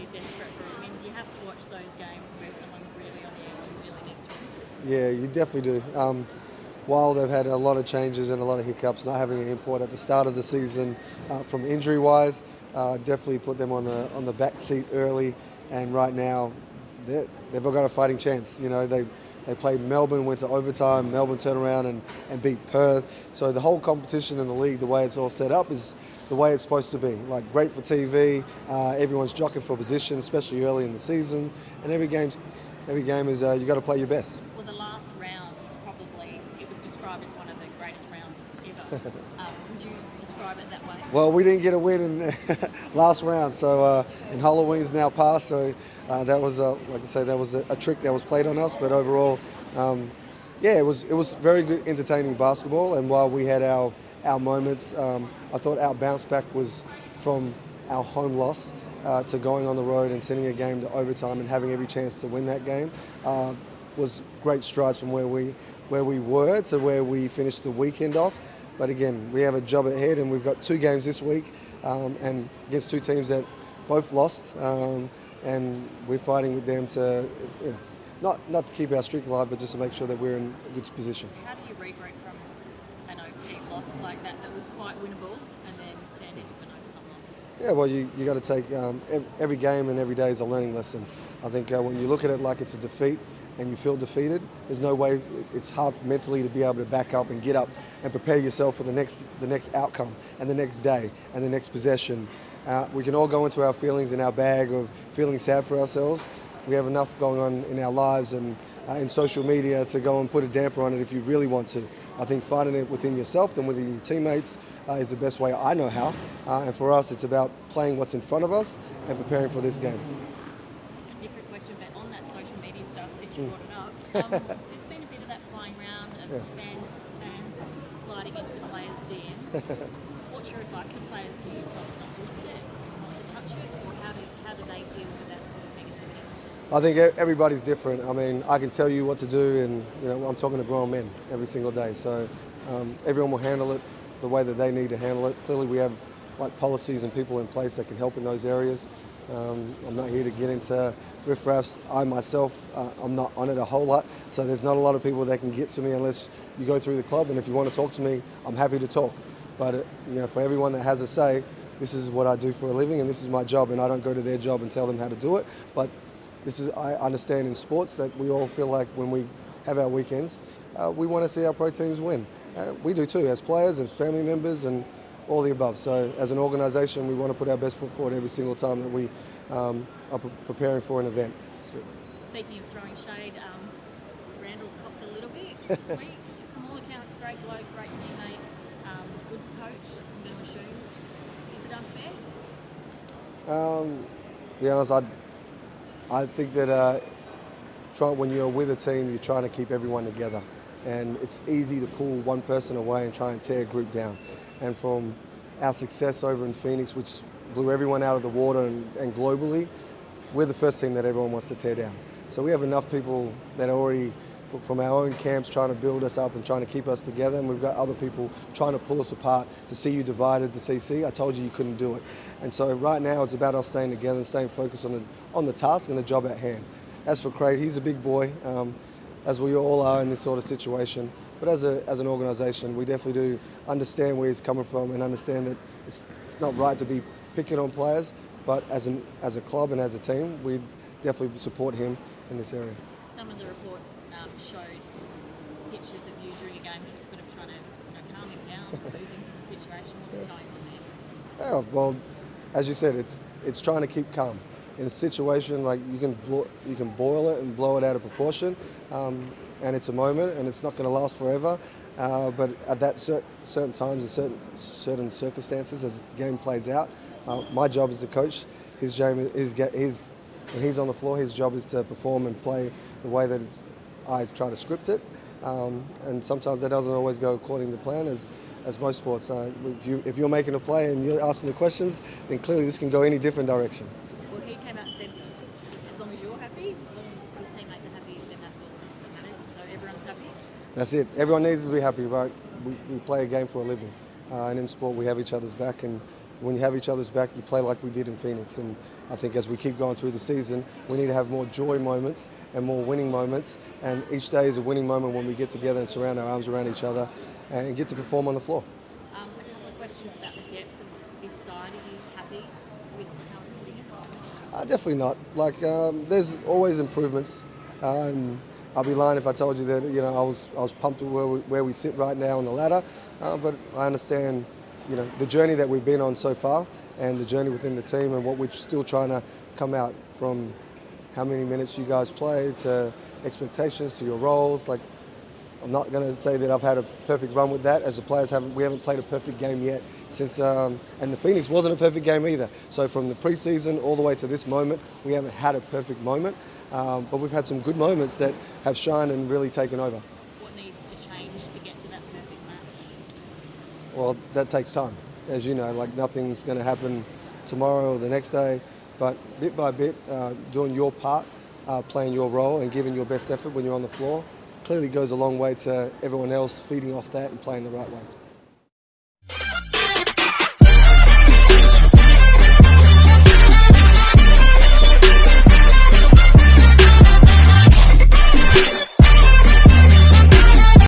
really desperate for it. I mean, do you have to watch those games where someone's really on the edge and really needs to win? Yeah, you definitely do. While they've had a lot of changes and a lot of hiccups, not having an import at the start of the season from injury-wise, definitely put them on the back seat early. And right now, they've all got a fighting chance. You know, they played Melbourne, went to overtime. Melbourne turned around and beat Perth. So the whole competition in the league, the way it's all set up, is the way it's supposed to be. Like, great for TV. Everyone's jockeying for position, especially early in the season. And every game is you got to play your best. Well, the last round was it was described as one of the greatest rounds ever. Would you describe it that way? Well, we didn't get a win in last round, so and Halloween's now passed. So that was, like I say, that was a trick that was played on us. But overall, yeah, it was very good, entertaining basketball. And while we had our moments, I thought our bounce back was from our home loss to going on the road and sending a game to overtime and having every chance to win that game was great strides from where we were to where we finished the weekend off. But again, we have a job ahead, and we've got 2 games this week, and against 2 teams that both lost, and we're fighting with them to, you know, not to keep our streak alive, but just to make sure that we're in a good position. How do you regroup from an OT loss like that was quite winnable and then turned into an overtime loss? Yeah, well, you got to take every game and every day is a learning lesson. I think when you look at it like it's a defeat and you feel defeated, there's no way. It's hard mentally to be able to back up and get up and prepare yourself for the next outcome and the next day and the next possession. We can all go into our feelings in our bag of feeling sad for ourselves. We have enough going on in our lives and in social media to go and put a damper on it if you really want to. I think finding it within yourself and within your teammates is the best way I know how. And for us, it's about playing what's in front of us and preparing for this game. A different question, but on that social media stuff, since you brought it up, there's been a bit of that flying round of fans sliding into players' DMs. What's your advice to players? Do you tell them not to look at it, not to touch it, or how do they deal with that sort of negativity? I think everybody's different. I mean, I can tell you what to do, and you know, I'm talking to grown men every single day. So everyone will handle it the way that they need to handle it. Clearly, we have like policies and people in place that can help in those areas. I'm not here to get into riffraffs. I myself, I'm not on it a whole lot, so there's not a lot of people that can get to me unless you go through the club. And if you want to talk to me, I'm happy to talk. But you know, for everyone that has a say, this is what I do for a living, and this is my job. And I don't go to their job and tell them how to do it. But I understand in sports that we all feel like when we have our weekends, we want to see our pro teams win. We do too, as players, as family members, and all the above. So as an organisation, we want to put our best foot forward every single time that we are preparing for an event. So. Speaking of throwing shade, Randall's copped a little bit this week. From all accounts, great bloke, great teammate, good to coach, I'm going to assume. Is it unfair? To be honest, I think that when you're with a team, you're trying to keep everyone together. And it's easy to pull one person away and try and tear a group down. And from our success over in Phoenix, which blew everyone out of the water and globally, we're the first team that everyone wants to tear down. So we have enough people that are already from our own camps trying to build us up and trying to keep us together, and we've got other people trying to pull us apart, to see you divided, to see, I told you couldn't do it. And so right now it's about us staying together and staying focused on the task and the job at hand. As for Craig, he's a big boy, as we all are in this sort of situation. But as an organisation, we definitely do understand where he's coming from and understand that it's not right to be picking on players, but as a club and as a team, we definitely support him in this area. Some of the reports showed pictures of you during a game, sort of trying to calm him down, move him from the situation. What's going on there? Yeah, well, as you said, it's trying to keep calm. In a situation like you can boil it and blow it out of proportion, and it's a moment and it's not going to last forever. But at that certain times and certain circumstances, as the game plays out, my job as a coach, when he's on the floor, his job is to perform and play the way that I try to script it. And sometimes that doesn't always go according to plan, as most sports. If you're making a play and you're asking the questions, then clearly this can go any different direction. Well, he came out and said, as long as you're happy, as long as his teammates are happy, then that's all that matters. So everyone's happy? That's it. Everyone needs to be happy, right? We play a game for a living. And in sport, we have each other's back, and when you have each other's back, you play like we did in Phoenix. And I think as we keep going through the season, we need to have more joy moments and more winning moments. And each day is a winning moment when we get together and surround our arms around each other and get to perform on the floor. A couple of questions about the depth of this side. Are you happy with how it's sitting? Definitely not. Like, there's always improvements. I'll be lying if I told you that I was pumped with where we sit right now on the ladder, but I understand the journey that we've been on so far and the journey within the team and what we're still trying to come out from. How many minutes you guys play to expectations to your roles. Like, I'm not going to say that I've had a perfect run with that, as the players we haven't played a perfect game yet since, and the Phoenix wasn't a perfect game either. So from the preseason all the way to this moment, we haven't had a perfect moment, but we've had some good moments that have shined and really taken over. What needs to change to get to that perfect match? Well, that takes time. As you know, like, nothing's going to happen tomorrow or the next day, but bit by bit, doing your part, playing your role and giving your best effort when you're on the floor clearly goes a long way to everyone else feeding off that and playing the right way.